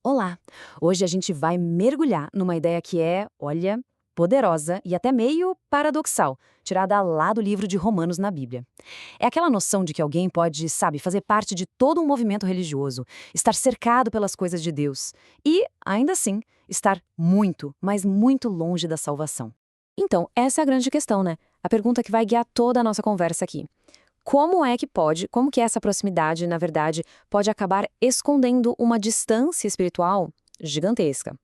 Olá! Hoje a gente vai mergulhar numa ideia que é, olha, poderosa e até meio paradoxal, tirada lá do livro de Romanos na Bíblia. É aquela noção de que alguém pode, sabe, fazer parte de todo um movimento religioso, estar cercado pelas coisas de Deus e, ainda assim, estar muito, mas muito longe da salvação. Então, essa é a grande questão, né? A pergunta que vai guiar toda a nossa conversa aqui. Como que essa proximidade, na verdade, pode acabar escondendo uma distância espiritual gigantesca?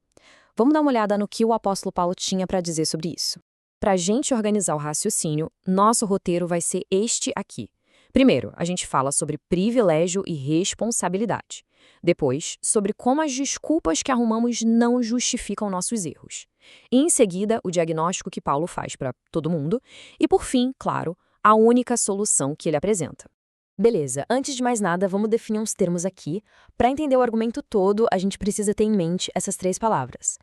Vamos dar uma olhada no que o apóstolo Paulo tinha para dizer sobre isso. Para a gente organizar o raciocínio, nosso roteiro vai ser este aqui. Primeiro, a gente fala sobre privilégio e responsabilidade. Depois, sobre como as desculpas que arrumamos não justificam nossos erros. E em seguida, o diagnóstico que Paulo faz para todo mundo. E por fim, claro, a única solução que ele apresenta. Beleza, antes de mais nada, vamos definir uns termos aqui. Para entender o argumento todo, a gente precisa ter em mente essas três palavras.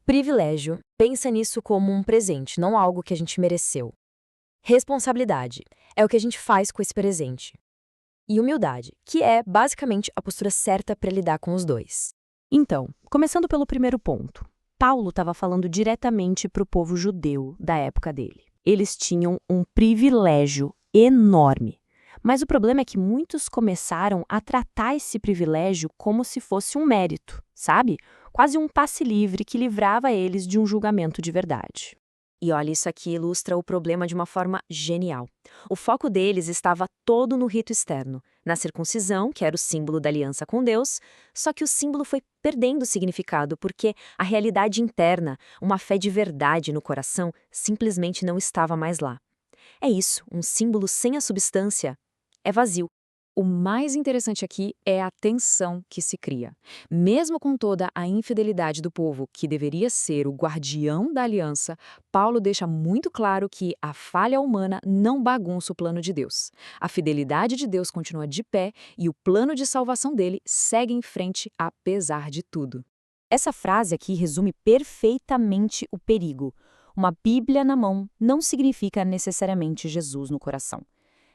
Privilégio, pensa nisso como um presente, não algo que a gente mereceu. Responsabilidade, é o que a gente faz com esse presente. E humildade, que é basicamente a postura certa para lidar com os dois. Então, começando pelo primeiro ponto, Paulo estava falando diretamente para o povo judeu da época dele. Eles tinham um privilégio enorme. Mas o problema é que muitos começaram a tratar esse privilégio como se fosse um mérito, sabe? Quase um passe livre que livrava eles de um julgamento de verdade. E olha, isso aqui ilustra o problema de uma forma genial. O foco deles estava todo no rito externo, na circuncisão, que era o símbolo da aliança com Deus, só que o símbolo foi perdendo significado porque a realidade interna, uma fé de verdade no coração, simplesmente não estava mais lá. É isso, um símbolo sem a substância é vazio. O mais interessante aqui é a tensão que se cria. Mesmo com toda a infidelidade do povo, que deveria ser o guardião da aliança, Paulo deixa muito claro que a falha humana não bagunça o plano de Deus. A fidelidade de Deus continua de pé e o plano de salvação dele segue em frente apesar de tudo. Essa frase aqui resume perfeitamente o perigo. Uma Bíblia na mão não significa necessariamente Jesus no coração.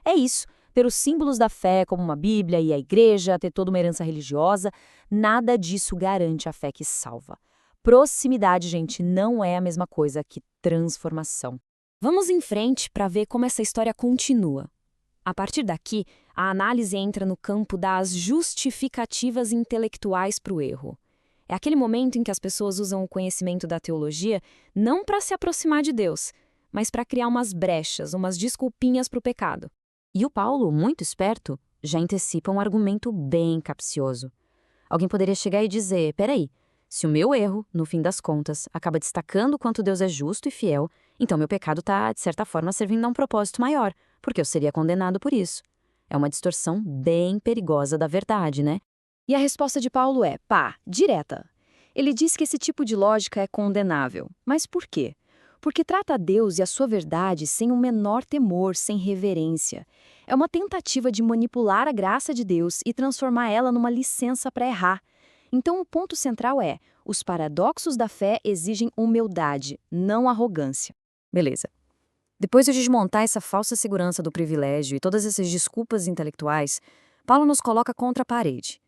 É isso. Ter os símbolos da fé, como uma Bíblia e a igreja, ter toda uma herança religiosa, nada disso garante a fé que salva. Proximidade, gente, não é a mesma coisa que transformação. Vamos em frente para ver como essa história continua. A partir daqui, a análise entra no campo das justificativas intelectuais para o erro. É aquele momento em que as pessoas usam o conhecimento da teologia não para se aproximar de Deus, mas para criar umas brechas, umas desculpinhas para o pecado. E o Paulo, muito esperto, já antecipa um argumento bem capcioso. Alguém poderia chegar e dizer, peraí, se o meu erro, no fim das contas, acaba destacando o quanto Deus é justo e fiel, então meu pecado está, de certa forma, servindo a um propósito maior, porque eu seria condenado por isso. É uma distorção bem perigosa da verdade, né? E a resposta de Paulo é, pá, direta. Ele diz que esse tipo de lógica é condenável. Mas por quê? Porque trata Deus e a sua verdade sem o menor temor, sem reverência. É uma tentativa de manipular a graça de Deus e transformar ela numa licença para errar. Então o ponto central é, os paradoxos da fé exigem humildade, não arrogância. Beleza. Depois de desmontar essa falsa segurança do privilégio e todas essas desculpas intelectuais, Paulo nos coloca contra a parede.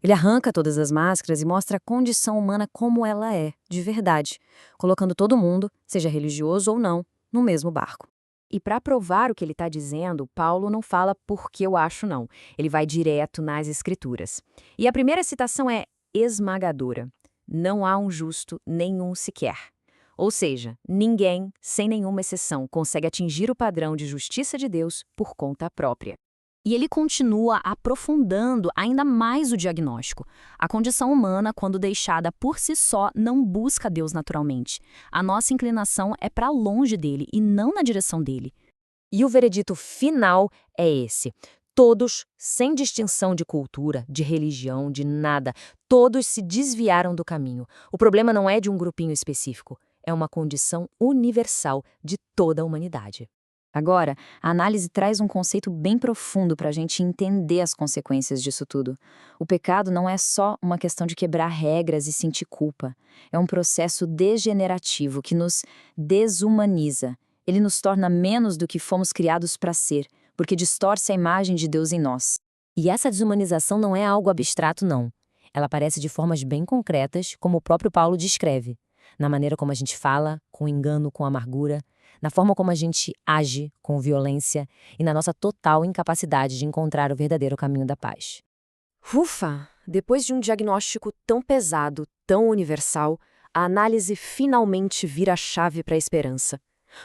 Ele arranca todas as máscaras e mostra a condição humana como ela é, de verdade, colocando todo mundo, seja religioso ou não, no mesmo barco. E para provar o que ele está dizendo, Paulo não fala porque eu acho não. Ele vai direto nas escrituras. E a primeira citação é esmagadora. Não há um justo, nenhum sequer. Ou seja, ninguém, sem nenhuma exceção, consegue atingir o padrão de justiça de Deus por conta própria. E ele continua aprofundando ainda mais o diagnóstico. A condição humana, quando deixada por si só, não busca Deus naturalmente. A nossa inclinação é para longe dele e não na direção dele. E o veredito final é esse. Todos, sem distinção de cultura, de religião, de nada, todos se desviaram do caminho. O problema não é de um grupinho específico, é uma condição universal de toda a humanidade. Agora, a análise traz um conceito bem profundo para a gente entender as consequências disso tudo. O pecado não é só uma questão de quebrar regras e sentir culpa. É um processo degenerativo que nos desumaniza. Ele nos torna menos do que fomos criados para ser, porque distorce a imagem de Deus em nós. E essa desumanização não é algo abstrato, não. Ela aparece de formas bem concretas, como o próprio Paulo descreve, na maneira como a gente fala, com engano, com amargura, na forma como a gente age, com violência, e na nossa total incapacidade de encontrar o verdadeiro caminho da paz. Ufa! Depois de um diagnóstico tão pesado, tão universal, a análise finalmente vira a chave para a esperança.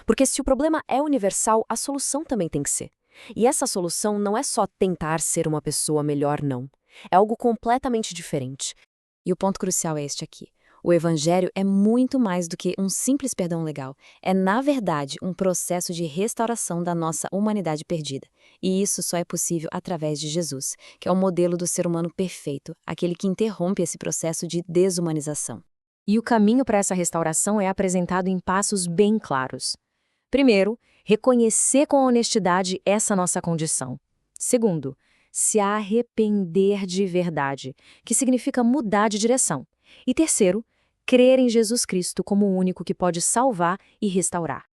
Porque se o problema é universal, a solução também tem que ser. E essa solução não é só tentar ser uma pessoa melhor, não. É algo completamente diferente. E o ponto crucial é este aqui. O Evangelho é muito mais do que um simples perdão legal. É, na verdade, um processo de restauração da nossa humanidade perdida. E isso só é possível através de Jesus, que é o modelo do ser humano perfeito, aquele que interrompe esse processo de desumanização. E o caminho para essa restauração é apresentado em passos bem claros. Primeiro, reconhecer com honestidade essa nossa condição. Segundo, se arrepender de verdade, que significa mudar de direção. E terceiro, crer em Jesus Cristo como o único que pode salvar e restaurar.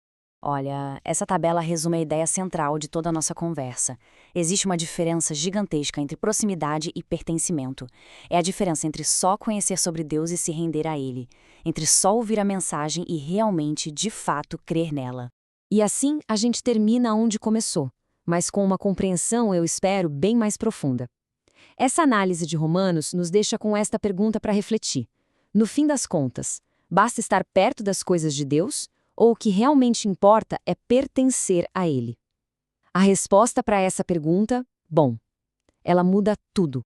Olha, essa tabela resume a ideia central de toda a nossa conversa. Existe uma diferença gigantesca entre proximidade e pertencimento. É a diferença entre só conhecer sobre Deus e se render a Ele, entre só ouvir a mensagem e realmente, de fato, crer nela. E assim a gente termina onde começou, mas com uma compreensão, eu espero, bem mais profunda. Essa análise de Romanos nos deixa com esta pergunta para refletir. No fim das contas, basta estar perto das coisas de Deus? Ou o que realmente importa é pertencer a Ele? A resposta para essa pergunta, bom, ela muda tudo.